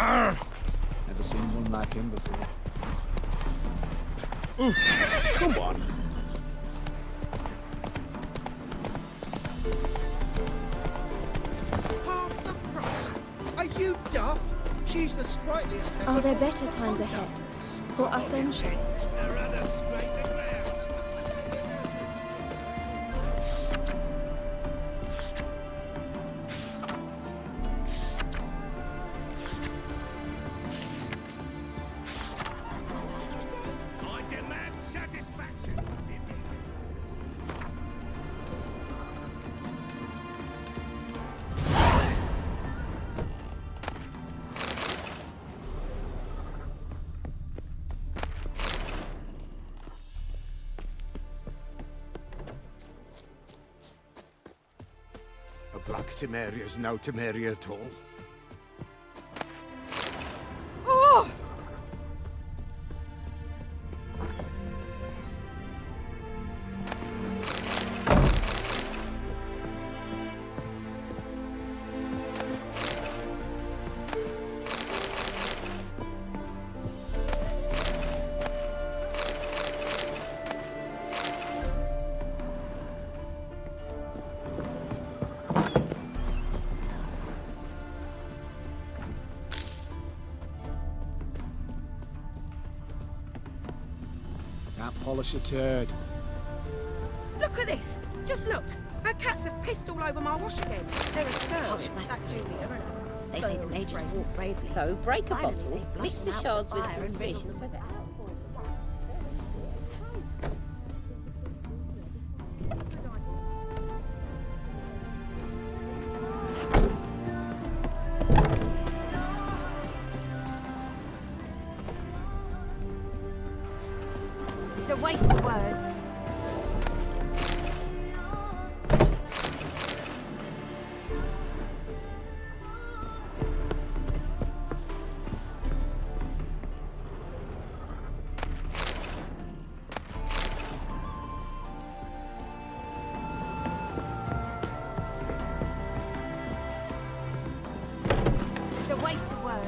Never seen one like him before. Come on. Half the price? Are you daft? She's the sprightliest. Are there better times ahead? For us entry? A black Temeria's no Temeria at all. Oh! Can't polish a turd. Look at this! Just look! Her cats have pissed all over my wash again. They're a scourge. That Julia. They say the mages walk bravely. So break a bottle, mix the shards with some fish and set it out. It's a waste of words. It's a waste of words.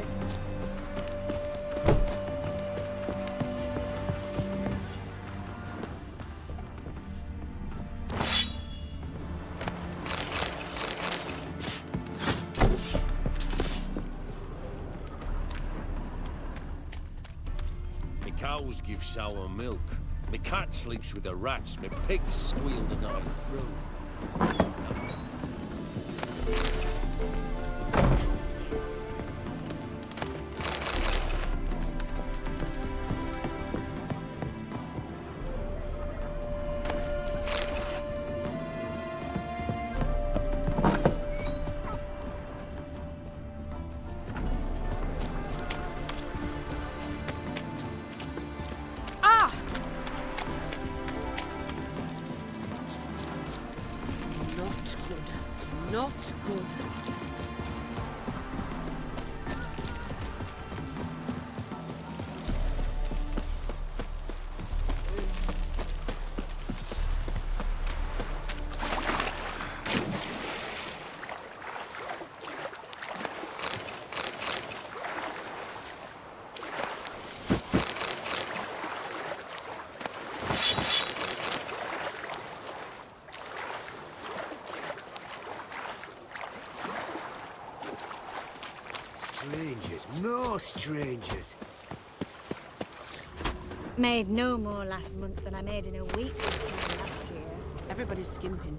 Cows give sour milk. My cat sleeps with the rats. My pigs squeal the night through. Not good. Strangers, more strangers. Made no more last month than I made in a week this time last year. Everybody's skimping.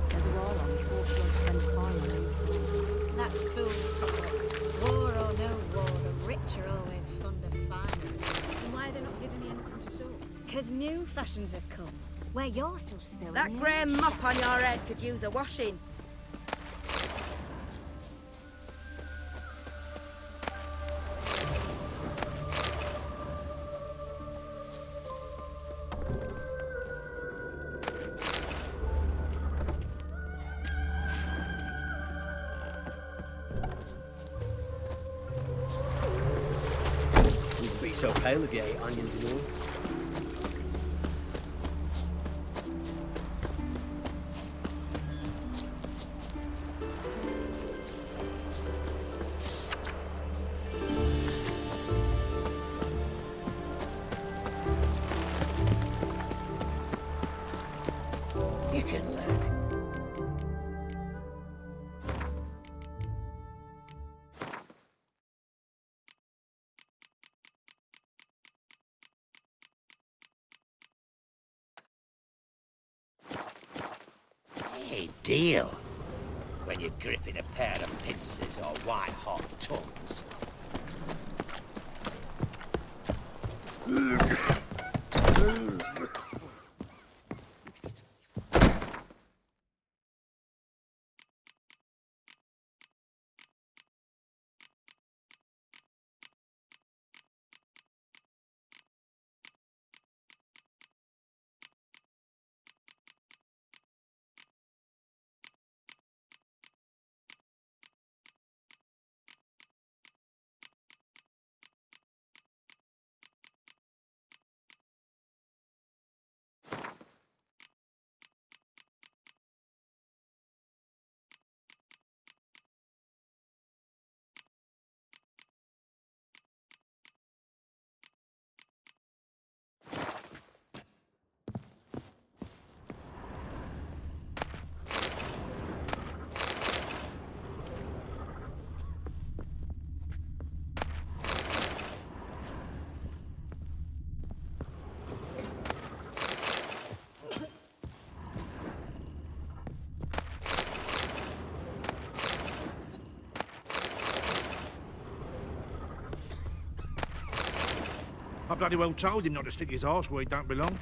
There's a war on before we don't spend time on it. That's fool talk. War or no war, the rich are always fond of finery. Then why are they not giving me anything to sew? 'Cause new fashions have come, where you're still sewing. That grey mop on your head could use a washing. Wouldn't be so pale if you ate onions and all. deal when you're gripping a pair of pincers or white-hot tongues. I bloody well told him not to stick his arse where he don't belong.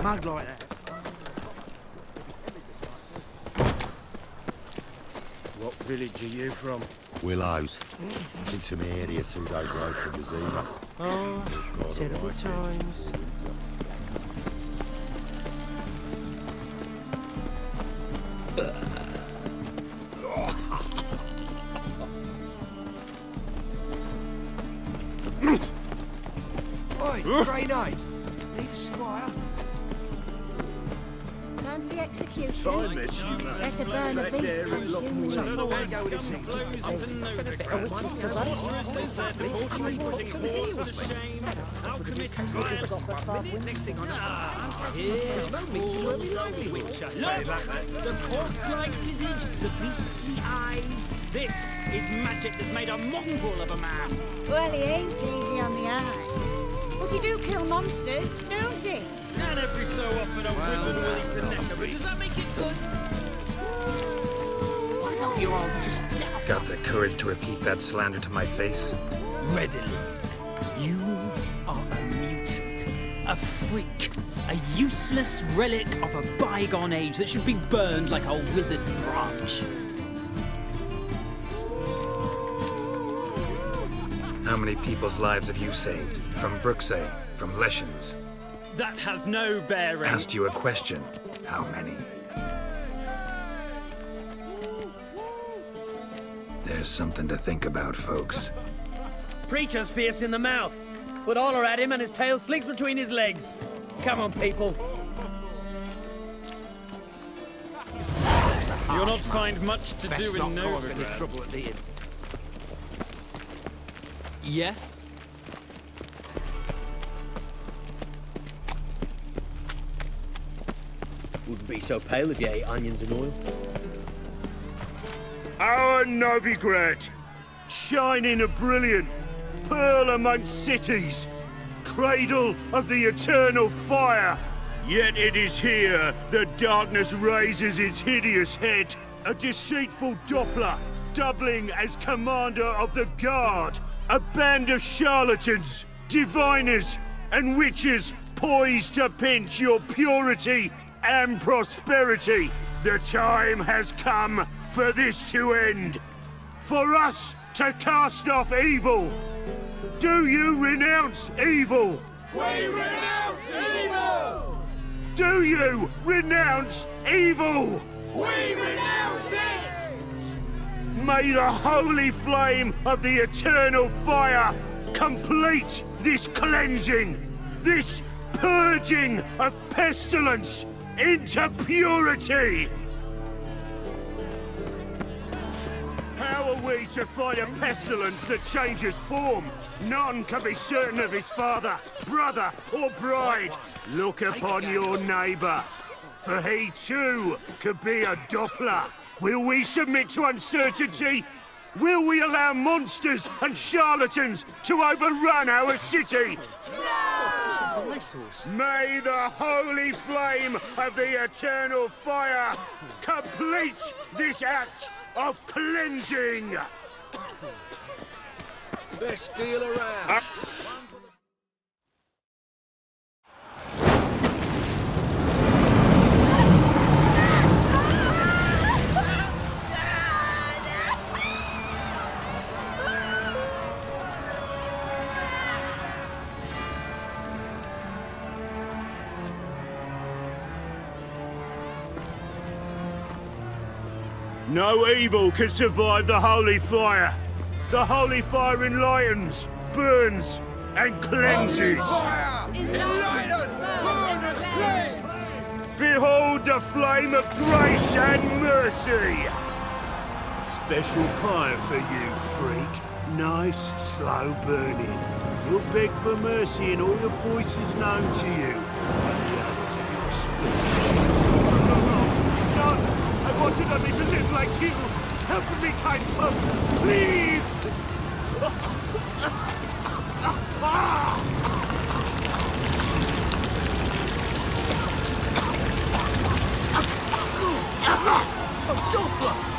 Mug like that. What village are you from? Willows. It's into my area 2 days road from Vesemir. Oh, terrible times. Oi, Grey Knight. Need a squire? under the execution. Better burn a beast on human Next thing I know, The corpse-like visage, the beastly eyes. This is magic that's made a mongrel of a man. Well, he ain't easy on the eyes. But he do kill monsters, don't he? And every so often a wizard will eat a neck of it. Does that make it good? why don't you all just get off? Got the courage to repeat that slander to my face? Readily. You are a mutant, a freak, a useless relic of a bygone age that should be burned like a withered branch. How many people's lives have you saved? From Bruxay, from Leshens? That has no bearing. Asked you a question. How many? There's something to think about, folks. Preacher's fierce in the mouth. Put all are at him and his tail slinks between his legs. Come on, people. You'll not find much to Best do not in cause any Novigrad. trouble at the inn. Yes? Wouldn't be so pale if you ate onions and oil. Our Novigrad, shining a brilliant pearl amongst cities, cradle of the eternal fire. Yet it is here that darkness raises its hideous head, a deceitful Doppler, doubling as commander of the guard, a band of charlatans, diviners, and witches poised to pinch your purity and prosperity. The time has come for this to end, for us to cast off evil. Do you renounce evil? We renounce evil! Do you renounce evil? We renounce it! May the holy flame of the eternal fire complete this cleansing, this purging of pestilence into purity! How are we to fight a pestilence that changes form? None can be certain of his father, brother, or bride. Look upon your neighbour, for he too could be a Doppler. Will we submit to uncertainty? Will we allow monsters and charlatans to overrun our city? No! May the holy flame of the eternal fire complete this act of cleansing! Best deal around. No evil can survive the holy fire. The holy fire enlightens, burns, and cleanses. Behold the flame of grace and mercy. Special fire for you, freak. Nice, slow burning. You'll beg for mercy in all the voices known to you. And the others of your species. No! I wanted only to live like you! Help me, kind folk! Please! A Doppler!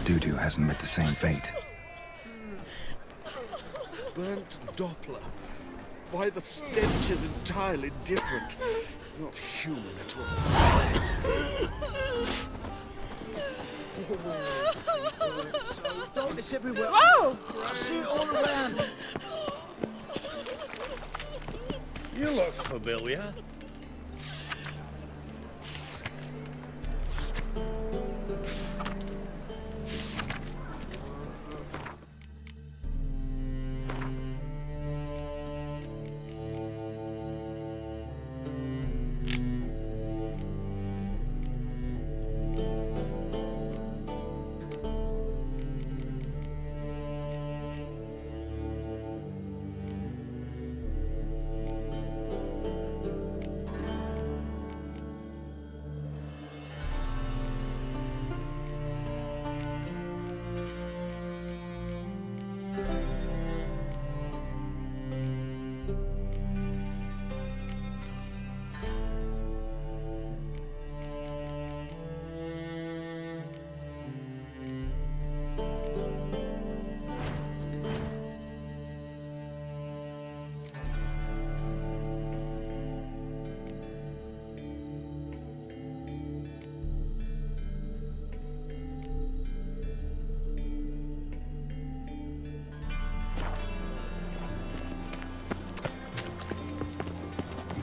Dudu hasn't met the same fate. Burnt Doppler. Why, the stench is entirely different. Not human at all. It's so dark. It's everywhere. Whoa! I see it all around. You look familiar.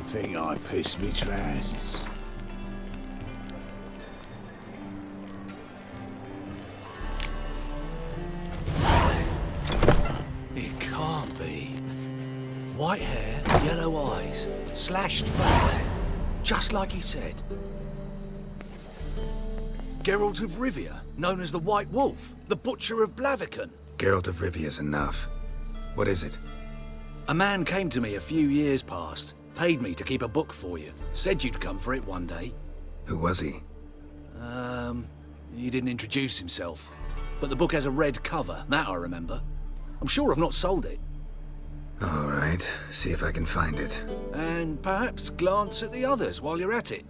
Think I pissed me trousers. It can't be. White hair, yellow eyes, slashed face. Just like he said. Geralt of Rivia, known as the White Wolf, the Butcher of Blaviken. Geralt of Rivia's enough. What is it? A man came to me a few years past, paid me to keep a book for you, said you'd come for it one day. Who was he? He didn't introduce himself. But the book has a red cover, that I remember. I'm sure I've not sold it. All right, see if I can find it. And perhaps glance at the others while you're at it.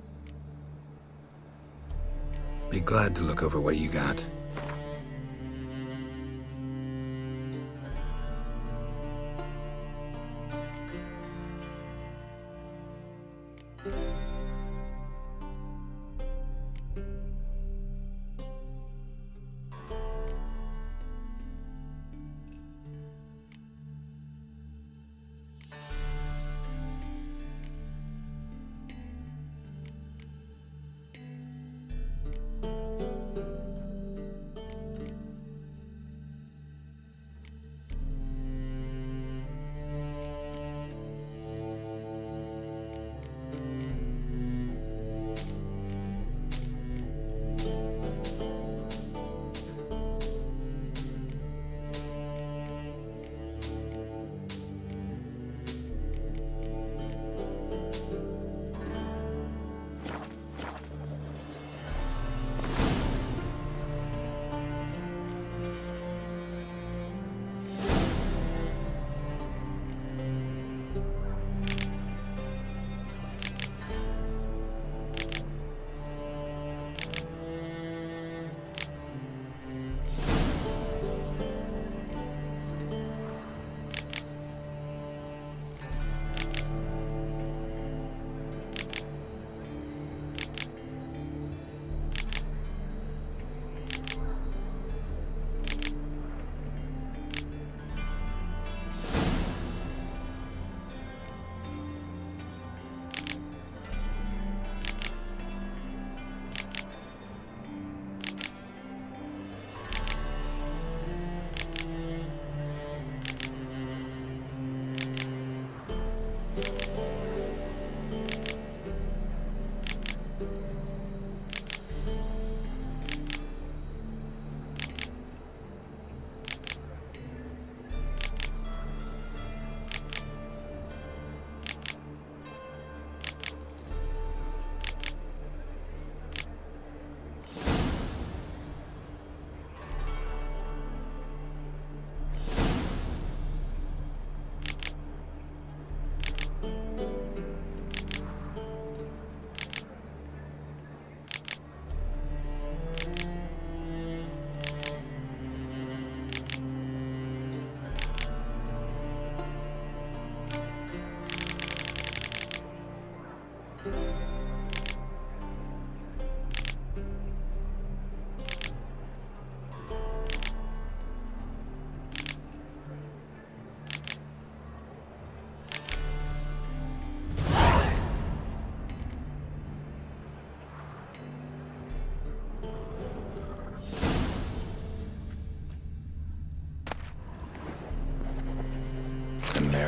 Be glad to look over what you got.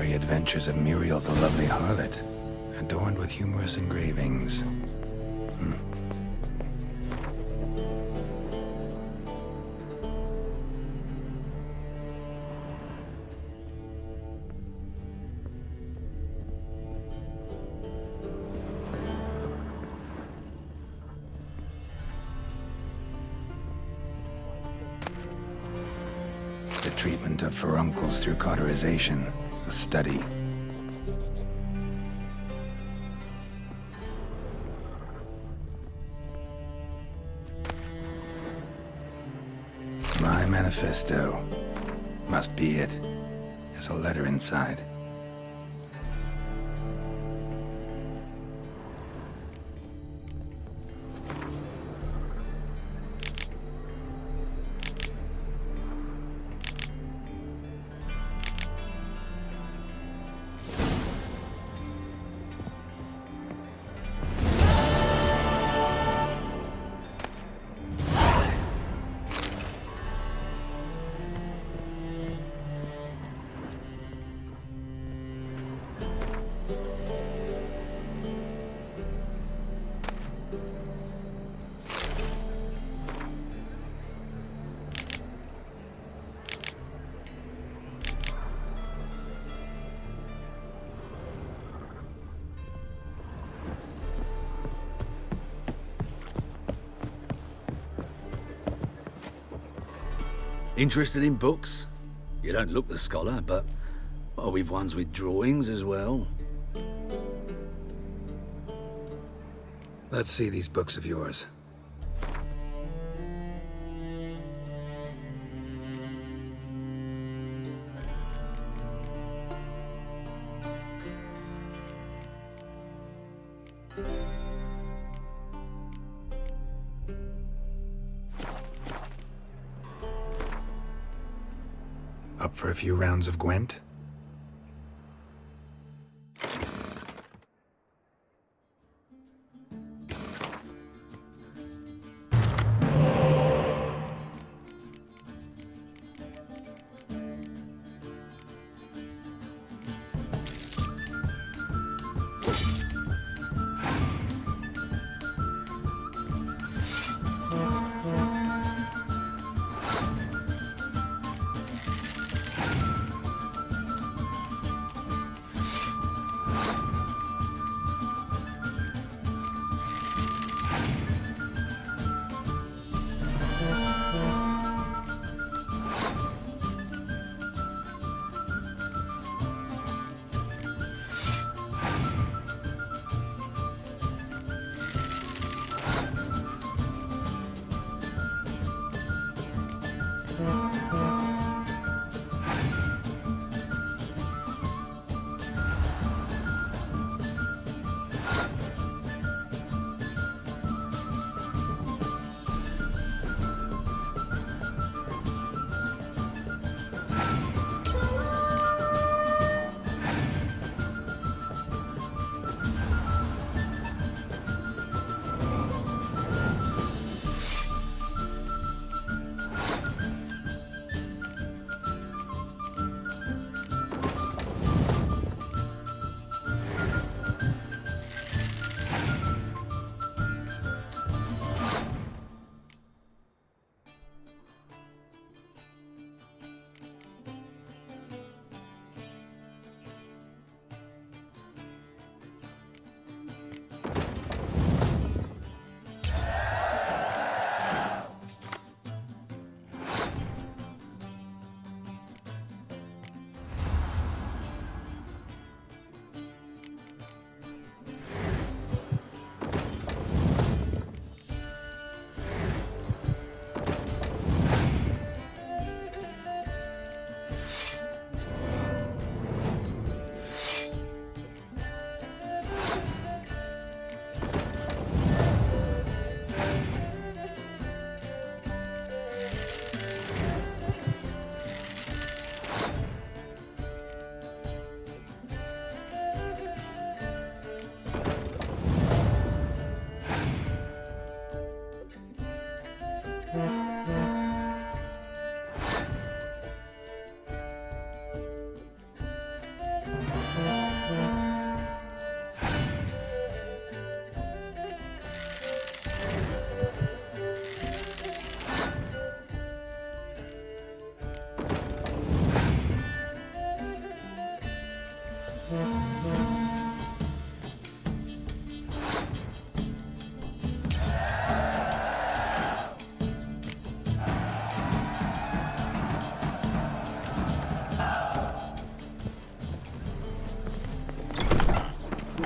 Extraordinary Adventures of Muriel the Lovely Harlot, adorned with humorous engravings. The treatment of furuncles through cauterization, a study. My manifesto. Must be it. There's a letter inside. Interested in books? You don't look the scholar, but well, we've ones with drawings as well. Let's see these books of yours. Up for a few rounds of Gwent?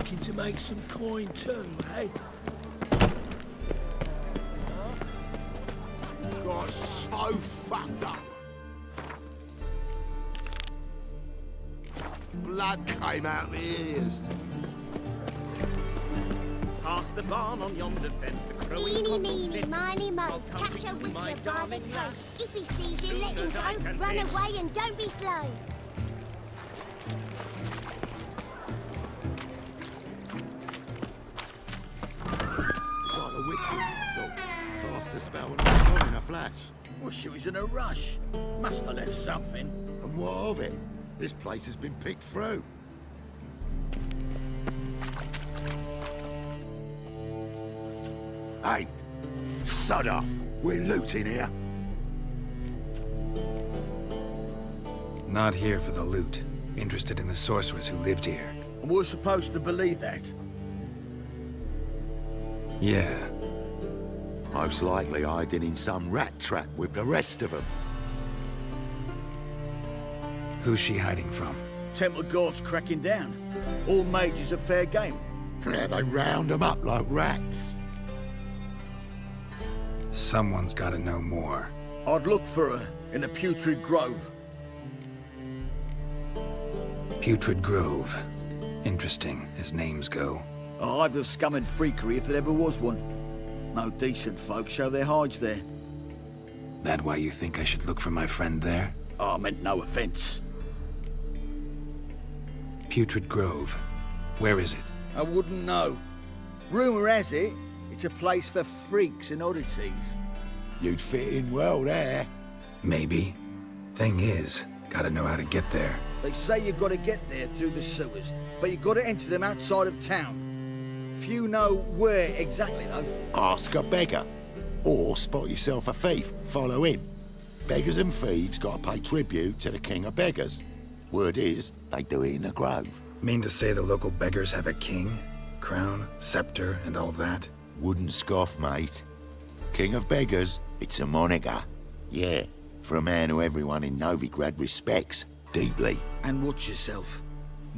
Looking to make some coin too, eh? Got so fucked up. Blood came out my ears. Past the barn on yonder fence, the crowing Eeny, cockle meeny, sits. miny, mo. I'll come Catch to a you, my witcher by the darling toe. lass. If he sees you, Soon let him as I go. can Run miss. away and don't be slow. It's like a witch. Look, cast a spell and it's gone in a flash. Well, she was in a rush. Must have left something. And what of it? This place has been picked through. Hey, sod off. We're looting here. Not here for the loot. Interested in the sorcerers who lived here. And we're supposed to believe that. Yeah. Most likely hiding in some rat trap with the rest of them. Who's she hiding from? Temple guards cracking down. All mages are fair game. Yeah, they round them up like rats. Someone's gotta know more. I'd look for her in a putrid grove. Putrid Grove. Interesting, as names go. A hive of scum and freakery if there ever was one. No decent folk show their hides there. That why you think I should look for my friend there? Oh, I meant no offense. Putrid Grove. Where is it? I wouldn't know. Rumour has it, it's a place for freaks and oddities. You'd fit in well there. Maybe. Thing is, gotta know how to get there. They say you gotta get there through the sewers, but you gotta enter them outside of town. Few know where exactly, though. Ask a beggar. Or spot yourself a thief. Follow him. Beggars and thieves gotta pay tribute to the king of beggars. Word is, they do it in the grove. Mean to say the local beggars have a king? Crown, scepter, and all that? Wouldn't scoff, mate. King of beggars, it's a moniker. Yeah, for a man who everyone in Novigrad respects deeply. And watch yourself.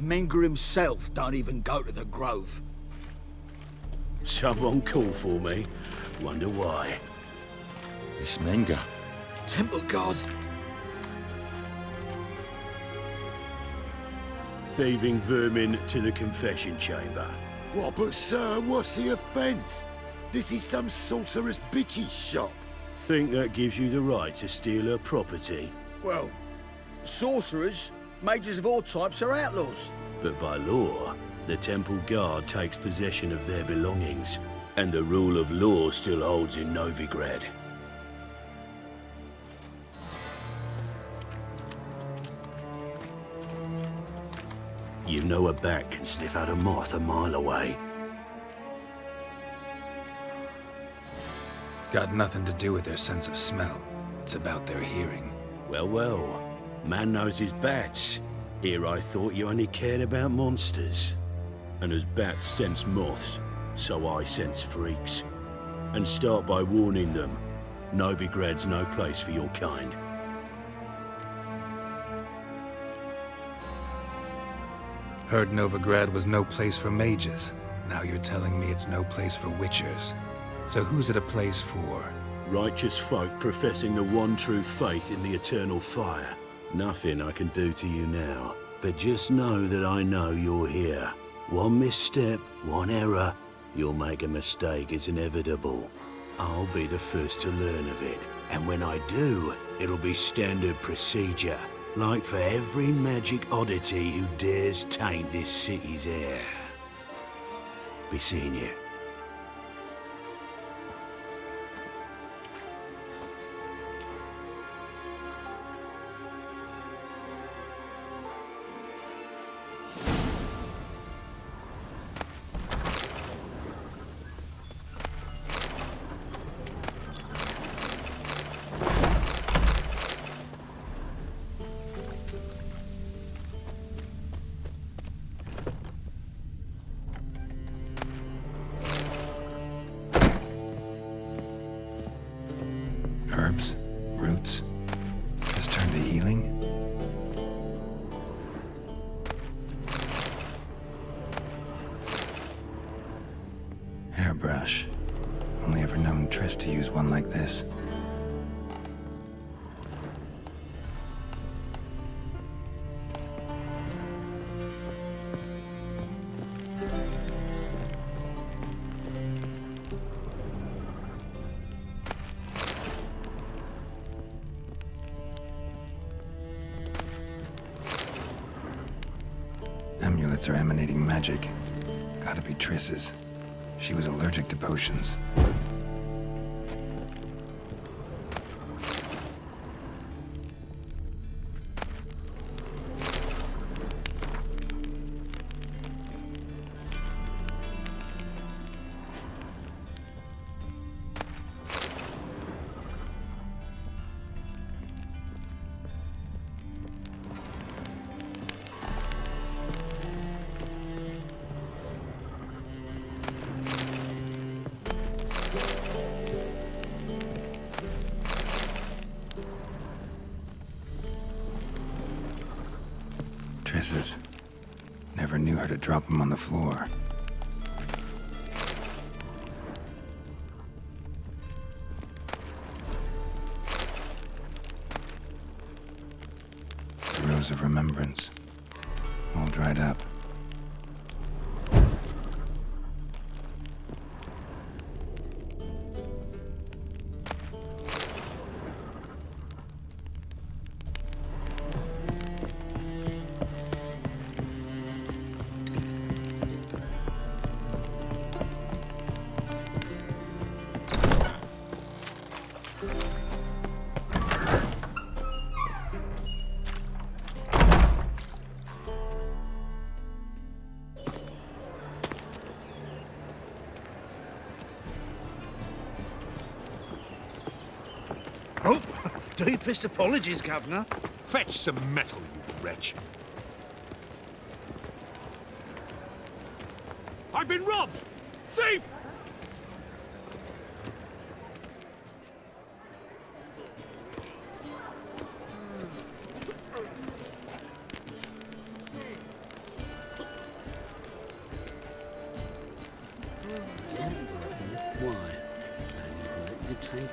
Menger himself don't even go to the grove. Someone called for me. Wonder why. It's Menger. Temple guard. Thieving vermin to the confession chamber. What, but sir, what's the offence? This is some sorcerer's bitchy shop. Think that gives you the right to steal her property? Well, sorcerers, mages of all types are outlaws. But by law, the temple guard takes possession of their belongings, and the rule of law still holds in Novigrad. You know a bat can sniff out a moth a mile away. Got nothing to do with their sense of smell. It's about their hearing. Well, well. Man knows his bats. Here I thought you only cared about monsters. And as bats sense moths, so I sense freaks. And start by warning them. Novigrad's no place for your kind. Heard Novigrad was no place for mages. Now you're telling me it's no place for witchers. So who's it a place for? Righteous folk professing the one true faith in the eternal fire. Nothing I can do to you now, but just know that I know you're here. One misstep, one error, you'll make a mistake, it's inevitable. I'll be the first to learn of it, and when I do, it'll be standard procedure. Like for every magic oddity who dares taint this city's air. Be seeing you. Herbs? Roots? Just turn to healing? hairbrush. Only ever known Triss to use one like this. Amulets are emanating magic. Gotta be Triss's. She was allergic to potions. Triss's. Never knew her to drop them on the floor. The Rose of Remembrance. All dried up. Oh, deepest apologies, Governor. Fetch some metal, you wretch. I've been robbed! Thief!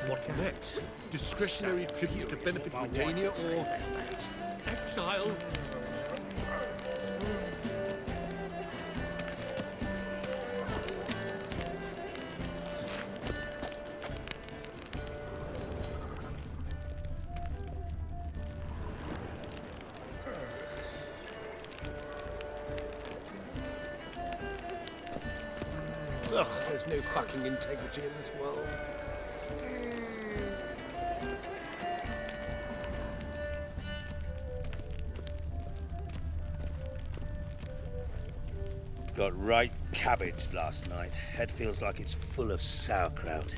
What next? Discretionary tribute to benefit Britannia or exile? Ugh, there's no fucking integrity in this world. Got right cabbage last night. Head feels like it's full of sauerkraut.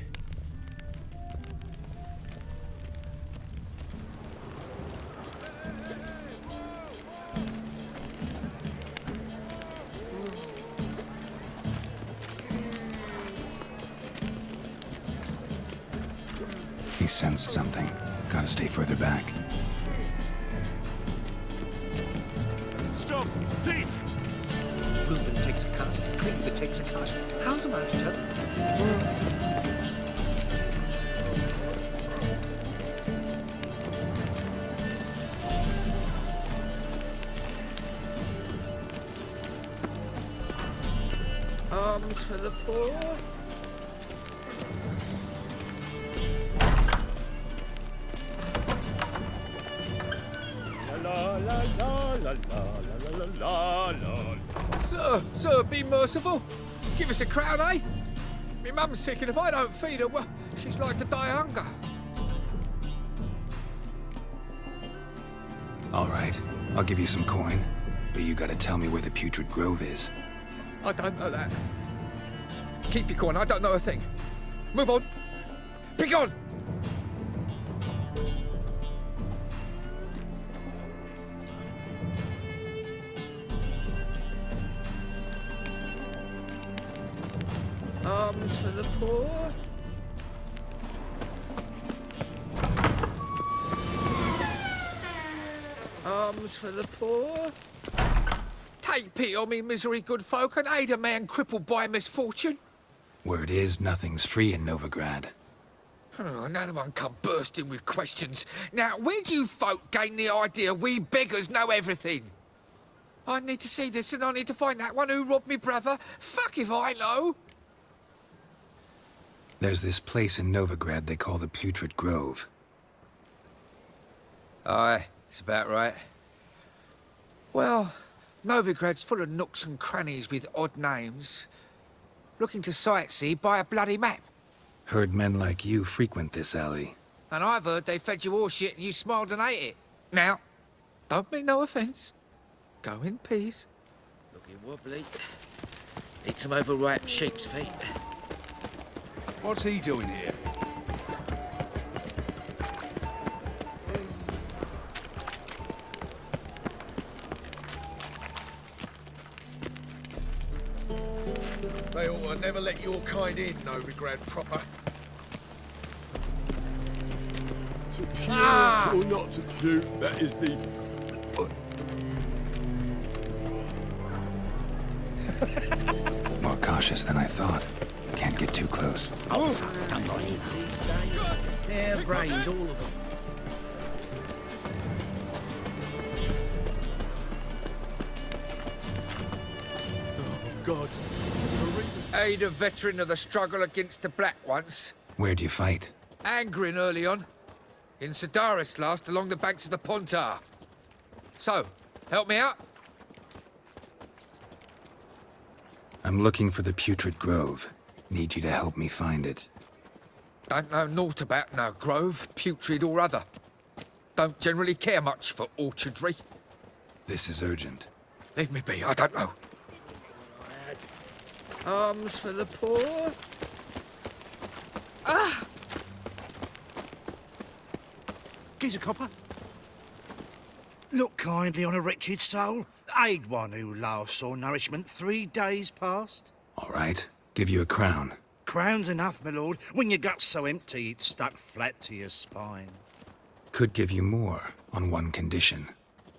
He sensed something. Gotta stay further back. Stop! Thief! Reuben takes a cut, Cleaver takes a cut. How's a man to tell? Arms for the poor. La la la la la la la la. Sir, be merciful. Give us a crown, eh? My mum's sick, and if I don't feed her, well, she's like to die of hunger. All right, I'll give you some coin, but you gotta tell me where the Putrid Grove is. I don't know that. Keep your coin, I don't know a thing. Move on. Be gone! Arms for the poor. Arms for the poor. Take pity on me, misery, good folk, and aid a man crippled by misfortune. Word is, nothing's free in Novigrad. Oh, another one come bursting with questions. Now, where do you folk gain the idea we beggars know everything? I need to see this and I need to find that one who robbed me brother. Fuck if I know. There's this place in Novigrad they call the Putrid Grove. Aye, it's about right. Well, Novigrad's full of nooks and crannies with odd names. Looking to sightsee, buy a bloody map. Heard men like you frequent this alley. And I've heard they fed you all shit and you smiled and ate it. Now, don't mean no offence. Go in peace. Looking wobbly. Eat some overripe sheep's feet. What's he doing here? They ought to never let your kind in, Novigrad proper. Or not to do, that is the... More cautious than I thought. Can't get too close. Oh, don't believe these days. They're brained, all of them. God. Aid a veteran of the struggle against the Black once. Where'd you fight? Angering early on. In Sidaris last, along the banks of the Pontar. So, help me out? I'm looking for the Putrid Grove. Need you to help me find it. Don't know naught about no grove, putrid or other. Don't generally care much for orchardry. This is urgent. Leave me be, I don't know. Alms for the poor? Ah! Geezer copper. Look kindly on a wretched soul. Aid one who last saw nourishment 3 days past. All right, give you a crown. Crown's enough, my lord, when your gut's so empty it's stuck flat to your spine. Could give you more, on one condition.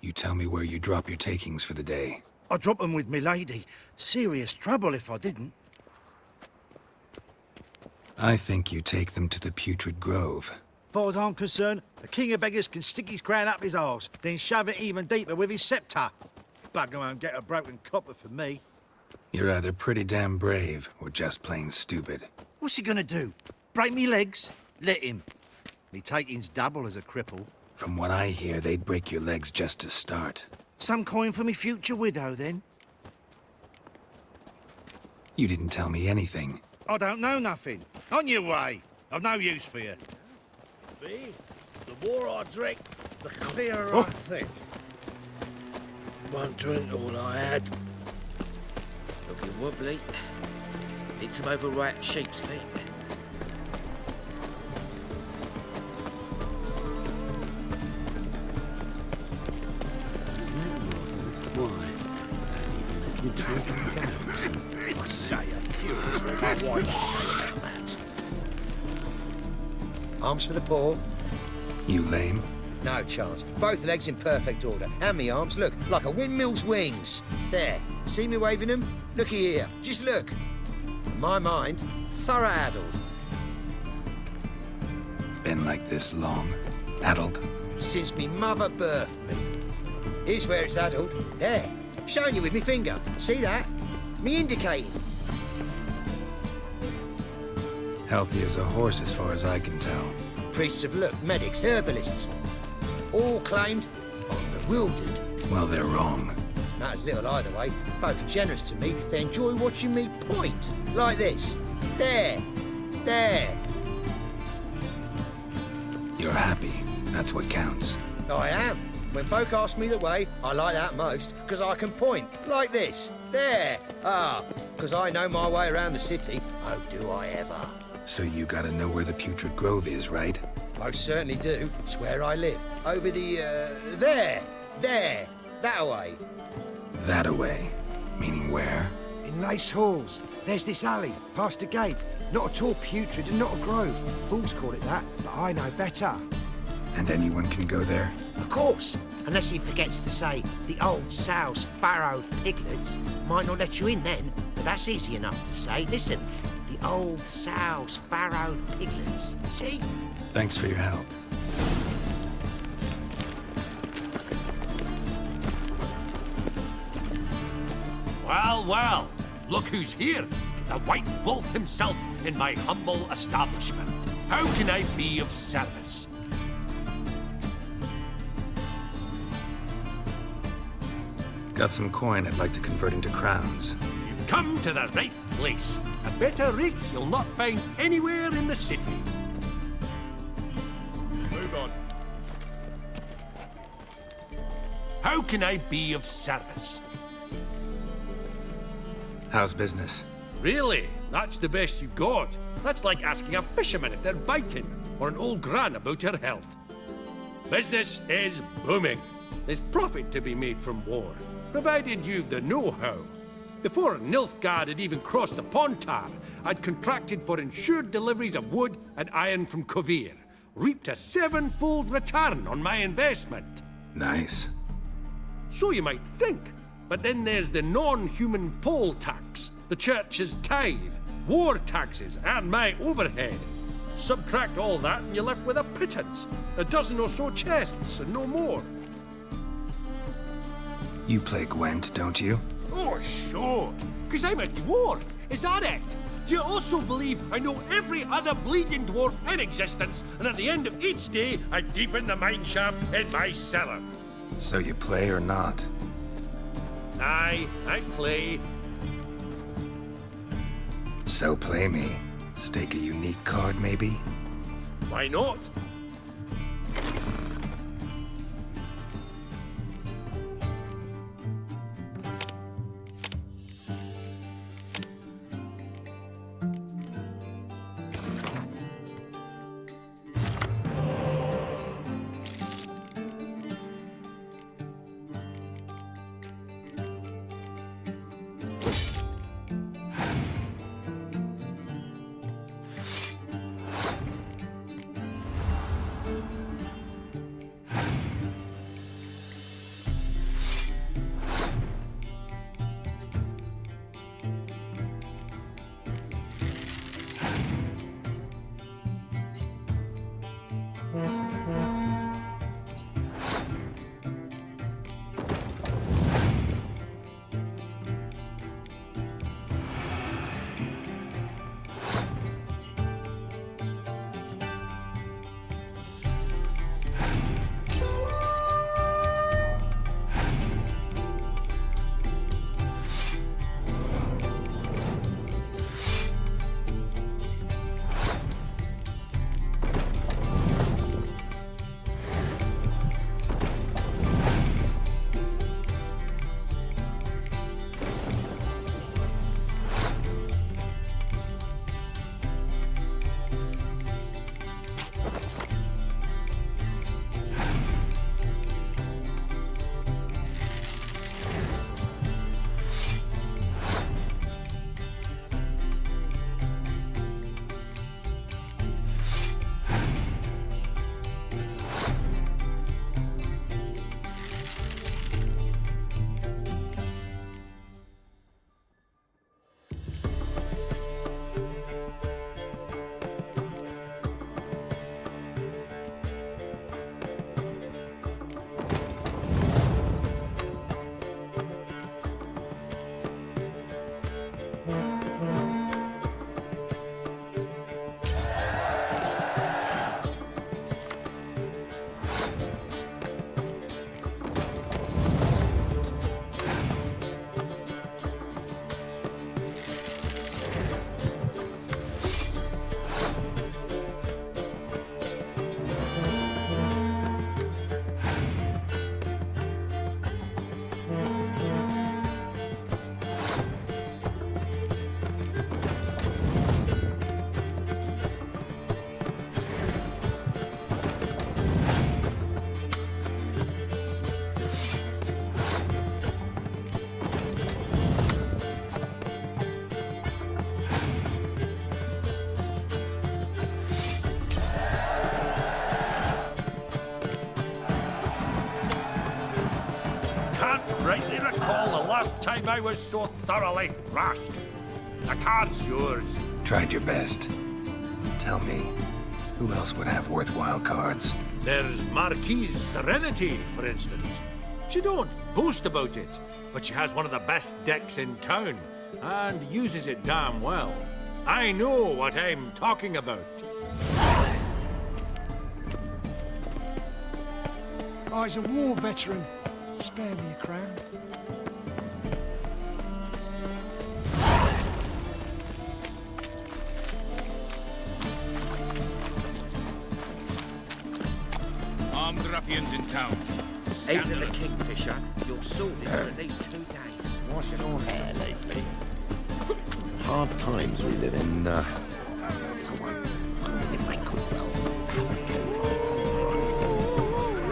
You tell me where you drop your takings for the day. I'd drop 'em with me lady. Serious trouble if I didn't. I think you take them to the Putrid Grove. Far as I'm concerned, the king of beggars can stick his crown up his arse, then shove it even deeper with his sceptre. Bugger won't get a broken copper from me. You're either pretty damn brave, or just plain stupid. What's he gonna do? Break me legs? Let him. Me taking's double as a cripple. From what I hear, they'd break your legs just to start. Some coin for me future widow, then? You didn't tell me anything. I don't know nothing. On your way. I've no use for you. Me? The more I drink, the clearer Oh. I think. One drink, all I had. Looking wobbly. Eat some overripe sheep's feet. Why? And even let you take I say a curious little white about that. Arms for the poor? You lame? No chance. Both legs in perfect order. And me arms, look, like a windmill's wings. There. See me waving them? Looky here. Just look. My mind, thorough addled. Been like this long? Addled? Since me mother birthed me. Here's where it's addled. There. Showing you with me finger. See that? Me indicating. Healthy as a horse as far as I can tell. Priests of look, medics, herbalists. All claimed I'm bewildered. Well, they're wrong. Matters little either way. Both are generous to me. They enjoy watching me point. Like this. There. There. You're happy. That's what counts. I am. When folk ask me the way, I like that most, because I can point. Like this. There. Ah, because I know my way around the city. Oh, do I ever. So you gotta know where the Putrid Grove is, right? Most certainly do. It's where I live. Over the, there. There. That-a-way. That-a-way? Meaning where? In Lace Halls. There's this alley, past the gate. Not at all putrid and not a grove. Fools call it that, but I know better. And anyone can go there? Of course. Unless he forgets to say the old sow's farrowed piglets might not let you in then, but that's easy enough to say. Listen, the old sow's farrowed piglets. See? Thanks for your help. Well, well, look who's here. The White Wolf himself in my humble establishment. How can I be of service? Got some coin I'd like to convert into crowns. You've come to the right place. A better rate you'll not find anywhere in the city. Move on. How can I be of service? How's business? Really? That's the best you've got? That's like asking a fisherman if they're biting, or an old gran about her health. Business is booming. There's profit to be made from war, provided you've the know-how. Before Nilfgaard had even crossed the Pontar, I'd contracted for insured deliveries of wood and iron from Kovir, reaped a 7-fold return on my investment. Nice. So you might think, but then there's the non-human poll tax, the church's tithe, war taxes, and my overhead. Subtract all that and you're left with a pittance, a dozen or so chests and no more. You play Gwent, don't you? Oh, sure. Because I'm a dwarf. Is that it? Do you also believe I know every other bleeding dwarf in existence, and at the end of each day, I deepen the mineshaft in my cellar? So you play or not? Aye, I play. So play me. Stake a unique card, maybe? Why not? Rightly recall the last time I was so thoroughly thrashed. The card's yours. Tried your best. Tell me, who else would have worthwhile cards? There's Marquise Serenity, for instance. She don't boast about it, but she has one of the best decks in town, and uses it damn well. I know what I'm talking about. I's a war veteran. Spare me a crown. Armed ruffians in town. Even the Kingfisher, you're sorted for at least 2 days. What's it all hair lately? Hard times we live in, so I wondered if I could, well, have a go for it.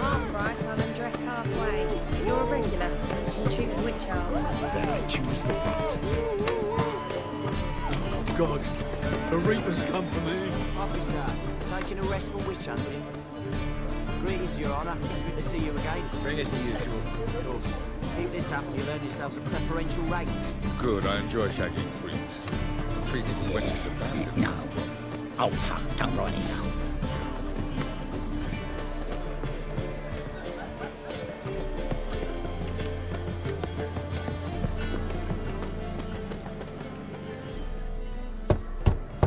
Half price, I'll undress halfway. You're a regular, so you can choose which half. Then I choose the front. Oh, God. The Reapers come for me. Officer, taking a rest for witch hunting. Greetings, Your Honour. Good to see you again. Bring us the usual. Of course. Keep this up and you'll earn yourselves a preferential rate. Good, I enjoy shagging freaks. Freaks and wenches are bad. No. Oh, fuck, don't write it now.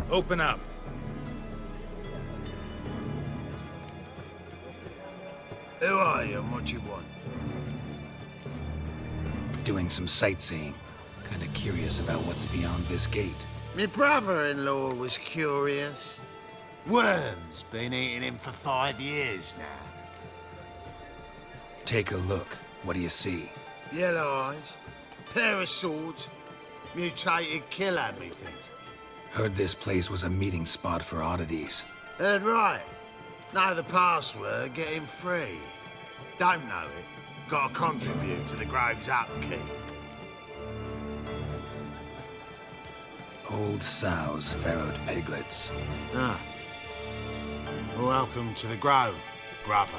Open up. Who are you and what you want? Doing some sightseeing. Kinda curious about what's beyond this gate. My brother-in-law was curious. Worms been eating him for 5 years now. Take a look. What do you see? Yellow eyes, pair of swords, mutated killer, methinks. Heard this place was a meeting spot for oddities. Heard right. Know the password, get him free. Don't know it, gotta contribute to the Grove's upkeep. Old sows, farrowed piglets. Ah. Welcome to the Grove, brother.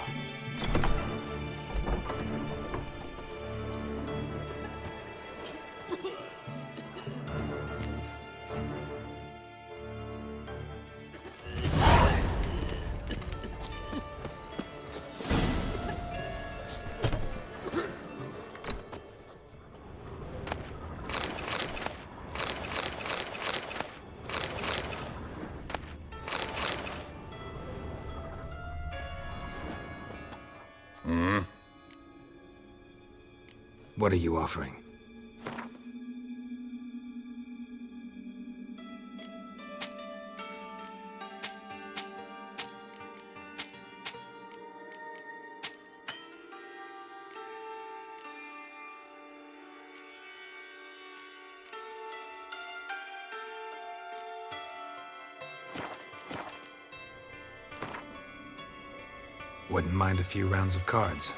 What are you offering? Wouldn't mind a few rounds of cards.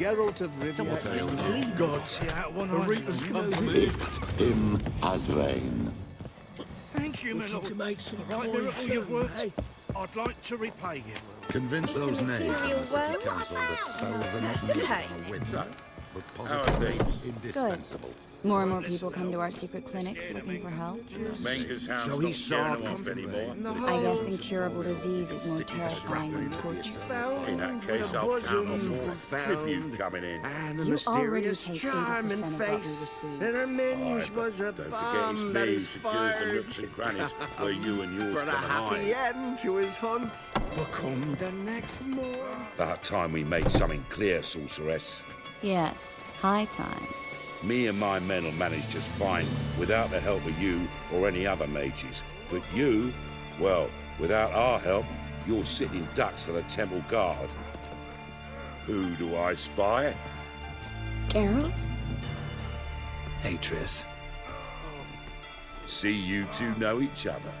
Geralt of Rivia. God, the Reaper's come for me. Him as vain. Thank you, my lord. To make some right miracle you've worked. I'd like to repay you. Convince those knaves material in the city world. council that spells are not That's needed okay. for winter, but positively indispensable. More and more people come to our secret clinics looking for help. Menger's house So not he's scaring so them off anymore. I guess incurable disease is more terrifying than torture. In that case, I'll count on more tribute coming in. And a You already mysterious take charm 80% and of what we face. receive. And a minge Aye, was a don't forget it's bomb that me who is secures the fired. nooks and crannies where you and yours Brought a come and happy hide. end to his hunt. But come the next morn. About time we made something clear, sorceress. Yes, high time. Me and my men will manage just fine without the help of you or any other mages. But you, well, without our help, you're sitting ducks for the temple guard. Who do I spy? Geralt? Hey, Triss. See you two know each other.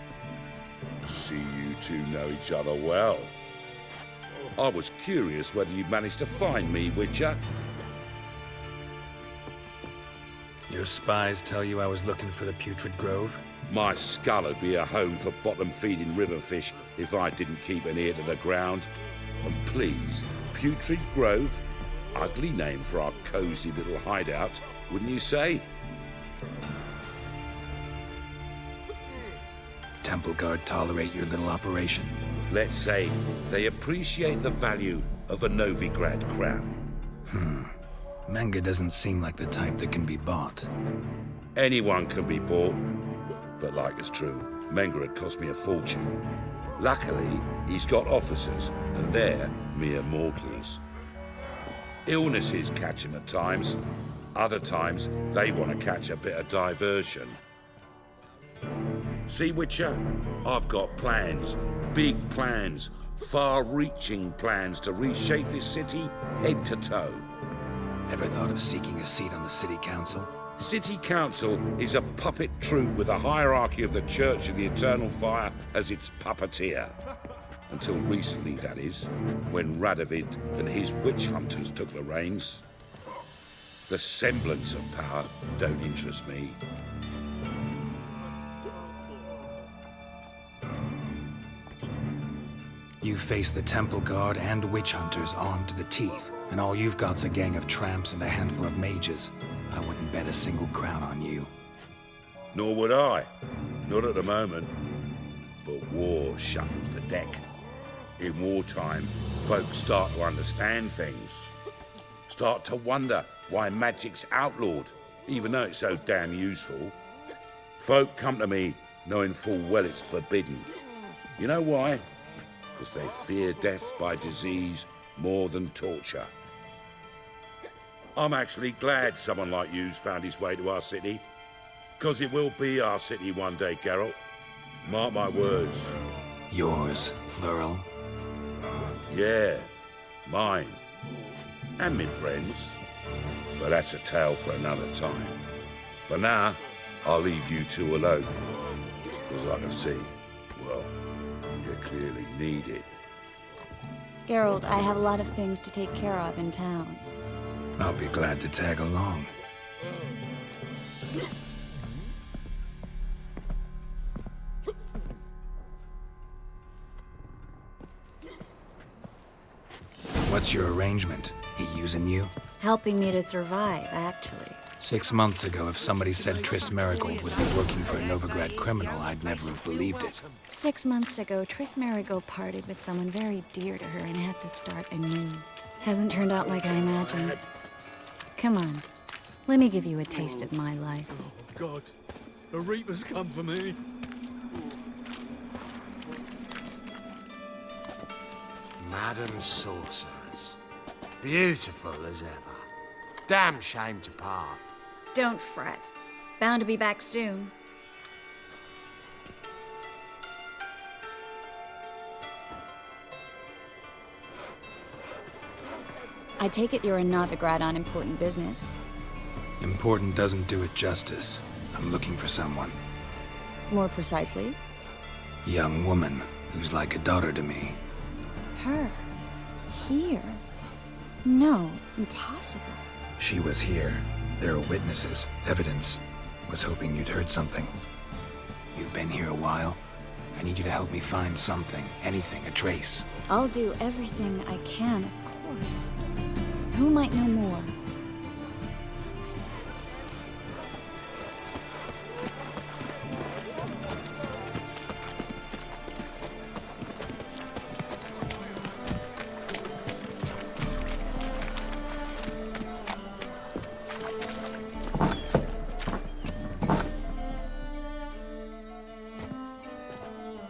See you two know each other well. I was curious whether you'd managed to find me, Witcher. Your spies tell you I was looking for the Putrid Grove? My skull would be a home for bottom-feeding river fish if I didn't keep an ear to the ground. And please, Putrid Grove? Ugly name for our cosy little hideout, wouldn't you say? Temple Guard tolerate your little operation? Let's say they appreciate the value of a Novigrad crown. Menge doesn't seem like the type that can be bought. Anyone can be bought, but like it's true, Menge had cost me a fortune. Luckily, he's got officers, and they're mere mortals. Illnesses catch him at times. Other times, they want to catch a bit of diversion. See, Witcher, I've got plans, big plans, far-reaching plans to reshape this city head to toe. Ever thought of seeking a seat on the city council? City Council is a puppet troupe with a hierarchy of the Church of the Eternal Fire as its puppeteer. Until recently, that is, when Radovid and his witch hunters took the reins. The semblance of power don't interest me. You face the Temple Guard and witch hunters armed to the teeth, and all you've got's a gang of tramps and a handful of mages. I wouldn't bet a single crown on you. Nor would I. Not at the moment. But war shuffles the deck. In wartime, folks start to understand things. Start to wonder why magic's outlawed, even though it's so damn useful. Folk come to me knowing full well it's forbidden. You know why? Because they fear death by disease more than torture. I'm actually glad someone like you's found his way to our city. Because it will be our city one day, Geralt. Mark my words. Yours, plural. Yeah, mine. And me friends. But that's a tale for another time. For now, I'll leave you two alone. Because I can see, well, you clearly need it. Geralt, I have a lot of things to take care of in town. I'll be glad to tag along. What's your arrangement? He using you? Helping me to survive, actually. 6 months ago, if somebody said Triss Marigold would be working for a Novigrad criminal, I'd never have believed it. 6 months ago, Triss Marigold parted with someone very dear to her and had to start anew. Hasn't turned out like I imagined. Come on, let me give you a taste of my life. Oh, God. The Reaper's come for me. Madam Sorceress. Beautiful as ever. Damn shame to part. Don't fret. Bound to be back soon. I take it you're in Novigrad on important business. Important doesn't do it justice. I'm looking for someone. More precisely? Young woman who's like a daughter to me. Her. Here. No, impossible. She was here. There are witnesses, evidence. Was hoping you'd heard something. You've been here a while. I need you to help me find something, anything, a trace. I'll do everything I can, of course. Who might know more?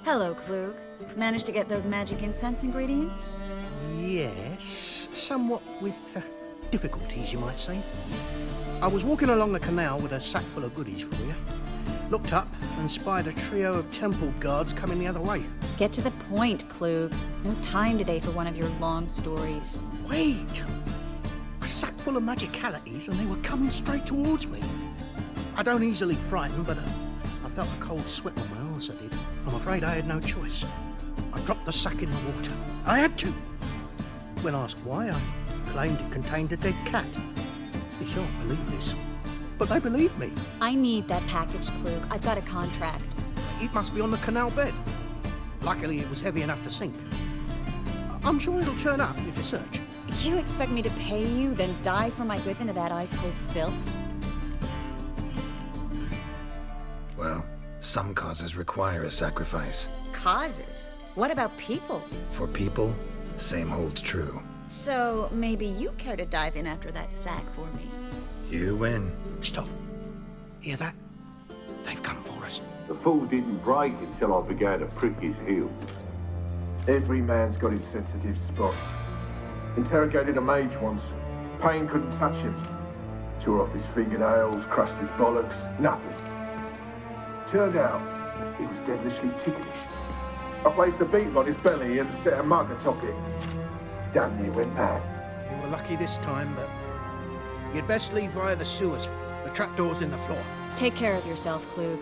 Hello, Klug. Managed to get those magic incense ingredients? Yes, somewhat with difficulties, you might say. I was walking along the canal with a sack full of goodies for you. Looked up and spied a trio of temple guards coming the other way. Get to the point, Klug. No time today for one of your long stories. Wait! A sack full of magicalities and they were coming straight towards me. I don't easily frighten, but I felt a cold sweat on my arse, I did. I'm afraid I had no choice. I dropped the sack in the water. I had to. When asked why, I claimed it contained a dead cat. You shan't believe this, but they believed me. I need that package, Klug. I've got a contract. It must be on the canal bed. Luckily, it was heavy enough to sink. I'm sure it'll turn up if you search. You expect me to pay you, then dive for my goods into that ice-cold filth? Well, some causes require a sacrifice. Causes? What about people? For people, same holds true. So, maybe you care to dive in after that sack for me? You win. Stop. Hear that? They've come for us. The fall didn't break until I began to prick his heels. Every man's got his sensitive spots. Interrogated a mage once. Pain couldn't touch him. Tore off his fingernails, crushed his bollocks, nothing. Turned out, he was devilishly ticklish. I placed a beetle on his belly and set a mug atop it. Damn near went mad. You were lucky this time, but you'd best leave via the sewers. The trapdoor's in the floor. Take care of yourself, Klug.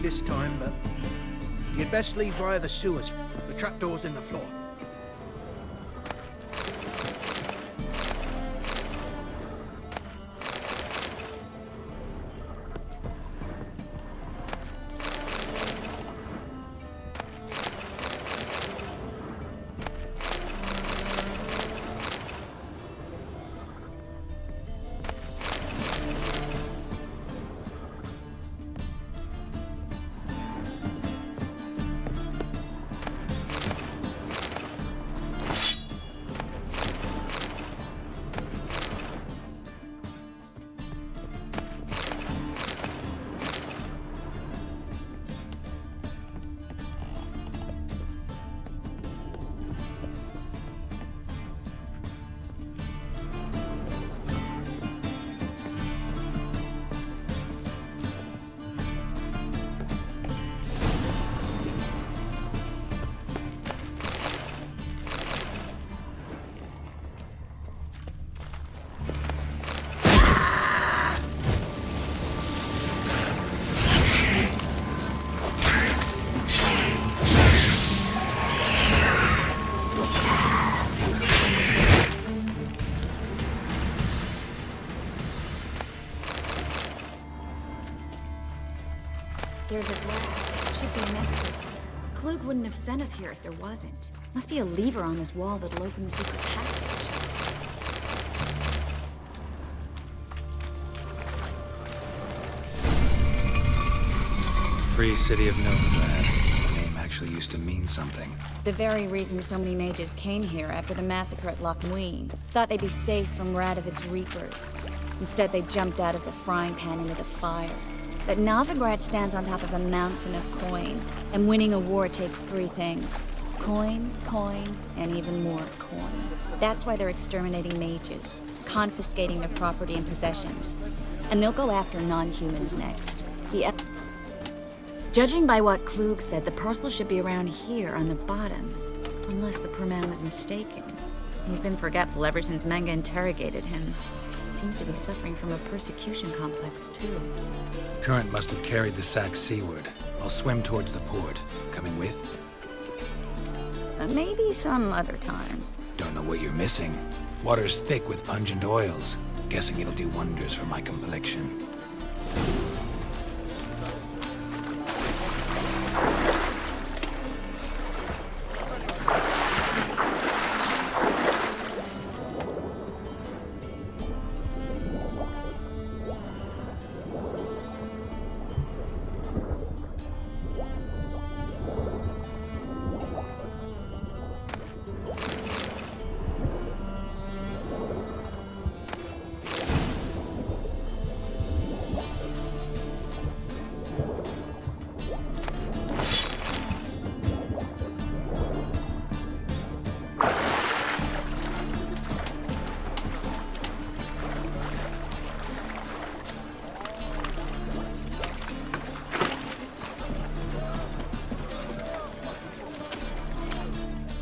This time, but you'd best leave via the sewers. The trapdoor's in the floor. There's a grab. Should be an exit. Klug wouldn't have sent us here if there wasn't. Must be a lever on this wall that'll open the secret passage. Free city of Novigrad. The name actually used to mean something. The very reason so many mages came here after the massacre at Loch Muin. Thought they'd be safe from Radovid's reapers. Instead, they jumped out of the frying pan into the fire. But Novigrad stands on top of a mountain of coin, and winning a war takes 3 things. Coin, coin, and even more coin. That's why they're exterminating mages, confiscating their property and possessions. And they'll go after non-humans next. Judging by what Klug said, the parcel should be around here on the bottom. Unless the poor man was mistaken. He's been forgetful ever since Manga interrogated him. Seems to be suffering from a persecution complex, too. Current must have carried the sack seaward. I'll swim towards the port. Coming with? Maybe some other time. Don't know what you're missing. Water's thick with pungent oils. Guessing it'll do wonders for my complexion.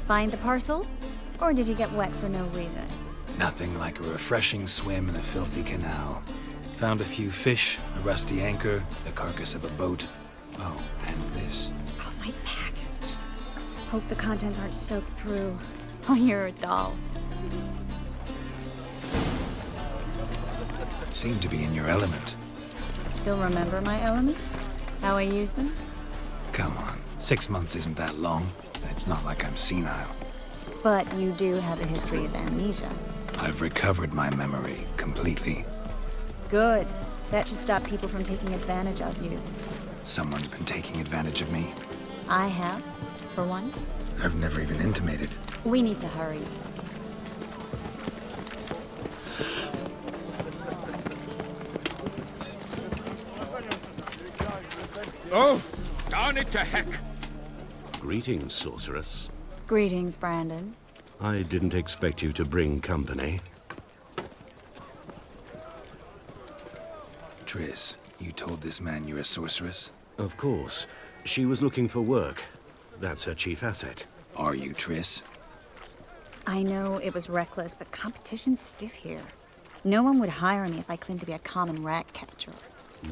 Find the parcel? Or did you get wet for no reason? Nothing like a refreshing swim in a filthy canal. Found a few fish, a rusty anchor, the carcass of a boat. Oh, and this. Oh, my package. Hope the contents aren't soaked through. Oh, you're a doll. Seem to be in your element. Still remember my elements? How I use them? Come on, 6 months isn't that long. It's not like I'm senile. But you do have a history of amnesia. I've recovered my memory completely. Good. That should stop people from taking advantage of you. Someone's been taking advantage of me. I have, for one. I've never even intimated. We need to hurry. Oh, darn it to heck! Greetings, sorceress. Greetings, Brandon. I didn't expect you to bring company. Triss, you told this man you're a sorceress? Of course. She was looking for work. That's her chief asset. Are you, Triss? I know it was reckless, but competition's stiff here. No one would hire me if I claimed to be a common rat catcher.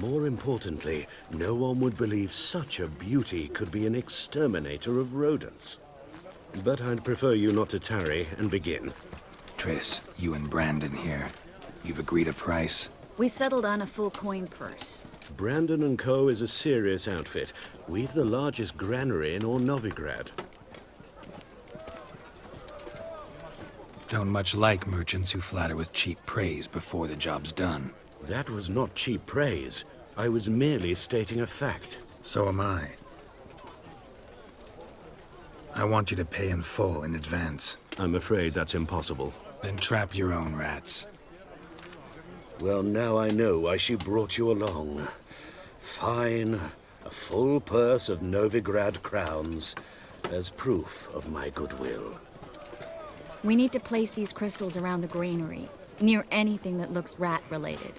More importantly, no one would believe such a beauty could be an exterminator of rodents. But I'd prefer you not to tarry and begin. Triss, you and Brandon here. You've agreed a price? We settled on a full coin purse. Brandon & Co. is a serious outfit. We've the largest granary in all Novigrad. Don't much like merchants who flatter with cheap praise before the job's done. That was not cheap praise. I was merely stating a fact. So am I. I want you to pay in full in advance. I'm afraid that's impossible. Then trap your own rats. Well, now I know why she brought you along. Fine. A full purse of Novigrad crowns as proof of my goodwill. We need to place these crystals around the granary, near anything that looks rat-related.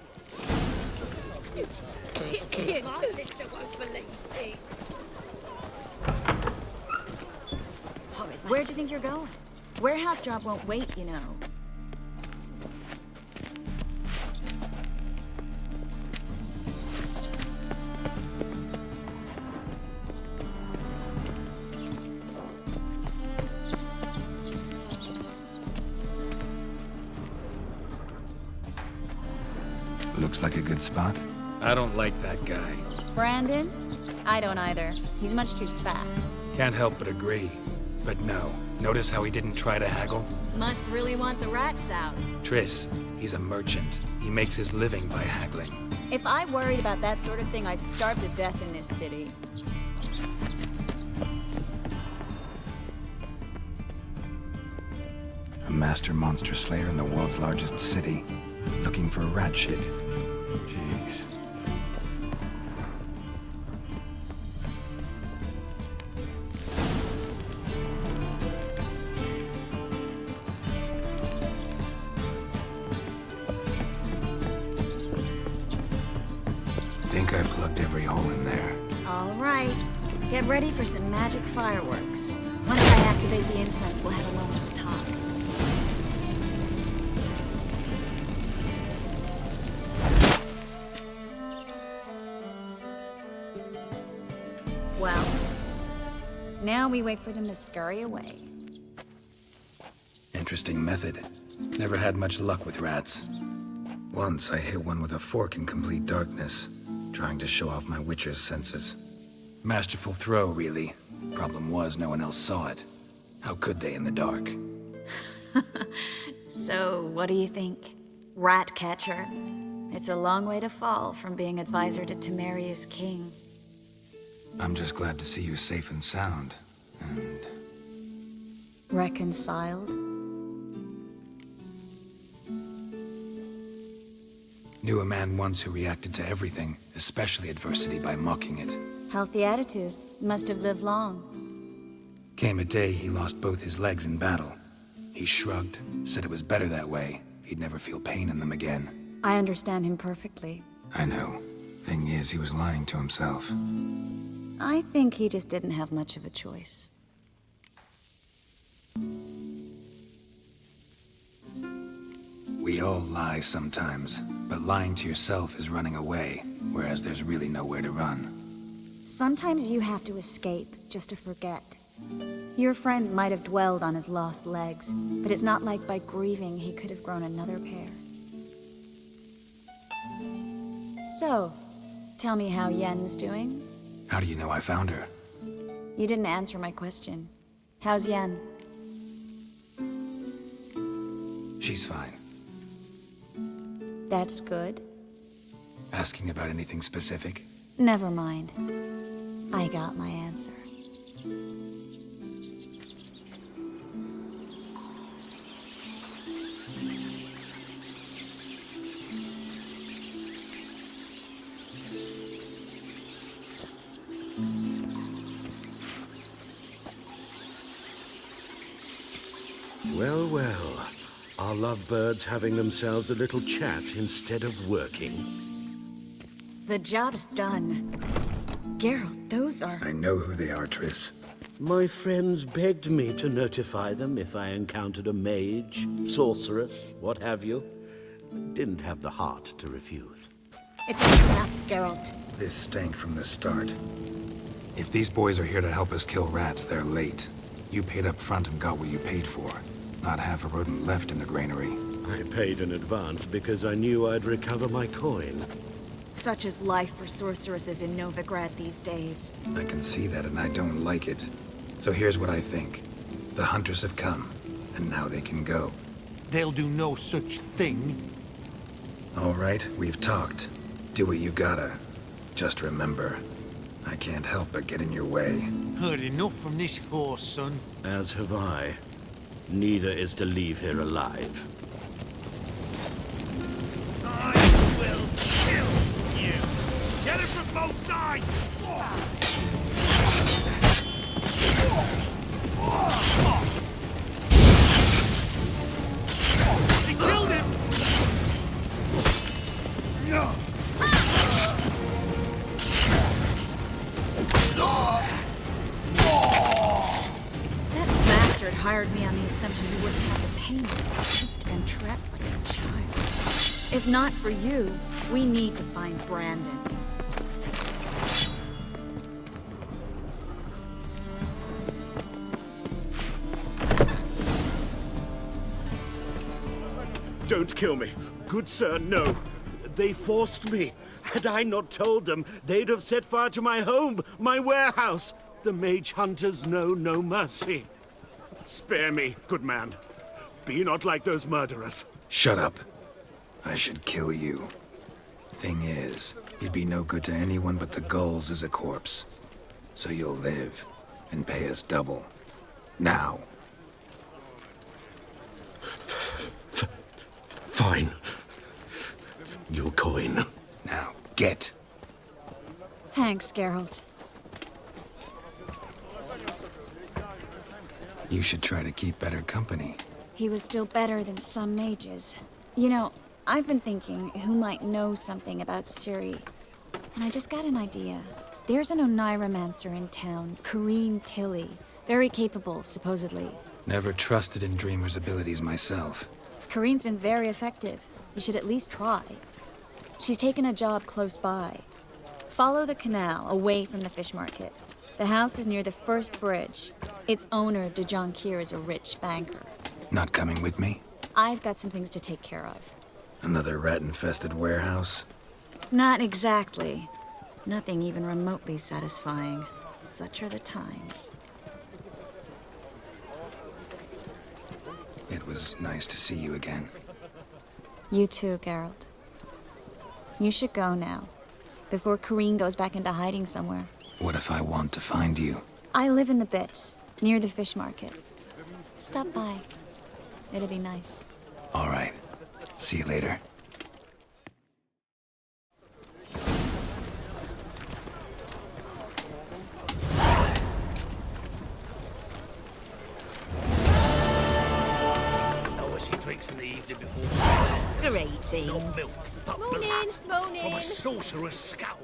My sister won't believe this. Where'd you think you're going? Warehouse job won't wait, you know. Looks like a good spot. I don't like that guy. Brandon? I don't either. He's much too fat. Can't help but agree. But no. Notice how he didn't try to haggle? Must really want the rats out. Triss, he's a merchant. He makes his living by haggling. If I worried about that sort of thing, I'd starve to death in this city. A master monster slayer in the world's largest city. Looking for rat shit. Jeez. think I plugged every hole in there. All right. Get ready for some magic fireworks. Once I activate the incense, we'll have a moment to talk. Well, now we wait for them to scurry away. Interesting method. Never had much luck with rats. Once I hit one with a fork in complete darkness, trying to show off my witcher's senses. Masterful throw, really. Problem was, no one else saw it. How could they in the dark? So, what do you think? Rat catcher? It's a long way to fall from being advisor to Temeria's king. I'm just glad to see you safe and sound, and... Reconciled? Knew a man once who reacted to everything, especially adversity, by mocking it. Healthy attitude. Must have lived long. Came a day he lost both his legs in battle. He shrugged, said it was better that way. He'd never feel pain in them again. I understand him perfectly. I know. Thing is, he was lying to himself. I think he just didn't have much of a choice. We all lie sometimes, but lying to yourself is running away, whereas there's really nowhere to run. Sometimes you have to escape just to forget. Your friend might have dwelled on his lost legs, but it's not like by grieving he could have grown another pair. So, tell me how Yen's doing? How do you know I found her? You didn't answer my question. How's Yen? She's fine. That's good. Asking about anything specific? Never mind. I got my answer. Well, well. Are lovebirds having themselves a little chat instead of working? The job's done. Geralt, those are... I know who they are, Triss. My friends begged me to notify them if I encountered a mage, sorceress, what have you. Didn't have the heart to refuse. It's a trap, Geralt. This stank from the start. If these boys are here to help us kill rats, they're late. You paid up front and got what you paid for. Not half a rodent left in the granary. I paid in advance because I knew I'd recover my coin. Such is life for sorceresses in Novigrad these days. I can see that, and I don't like it. So here's what I think. The hunters have come, and now they can go. They'll do no such thing. All right, we've talked. Do what you gotta. Just remember, I can't help but get in your way. Heard enough from this horse, son. As have I. Neither is to leave here alive. I will kill you! Get it from both sides! They killed him! That bastard hired me on the assumption you wouldn't have to pay me, and trapped like a child. If not for you, we need to find Brandon. Don't kill me. Good sir, no. They forced me. Had I not told them, they'd have set fire to my home, my warehouse. The mage hunters know no mercy. Spare me, good man. Be not like those murderers. Shut up. I should kill you. Thing is, you'd be no good to anyone but the gulls as a corpse. So you'll live, and pay us double. Now. Fine. Your coin. Now, get. Thanks, Geralt. You should try to keep better company. He was still better than some mages. You know, I've been thinking who might know something about Ciri. And I just got an idea. There's an Oneiromancer in town, Corrine Tilly. Very capable, supposedly. Never trusted in Dreamer's abilities myself. Corrine's been very effective. You should at least try. She's taken a job close by. Follow the canal, away from the fish market. The house is near the first bridge. Its owner, de Jonquier, is a rich banker. Not coming with me? I've got some things to take care of. Another rat-infested warehouse? Not exactly. Nothing even remotely satisfying. Such are the times. It was nice to see you again. You too, Geralt. You should go now, before Corrine goes back into hiding somewhere. What if I want to find you? I live in the Bits, near the fish market. Stop by. It'll be nice. All right. See you later. She drinks in the evening before bedtime. Greetings. Not milk, but Morning, blood morning. from a sorcerer's skull.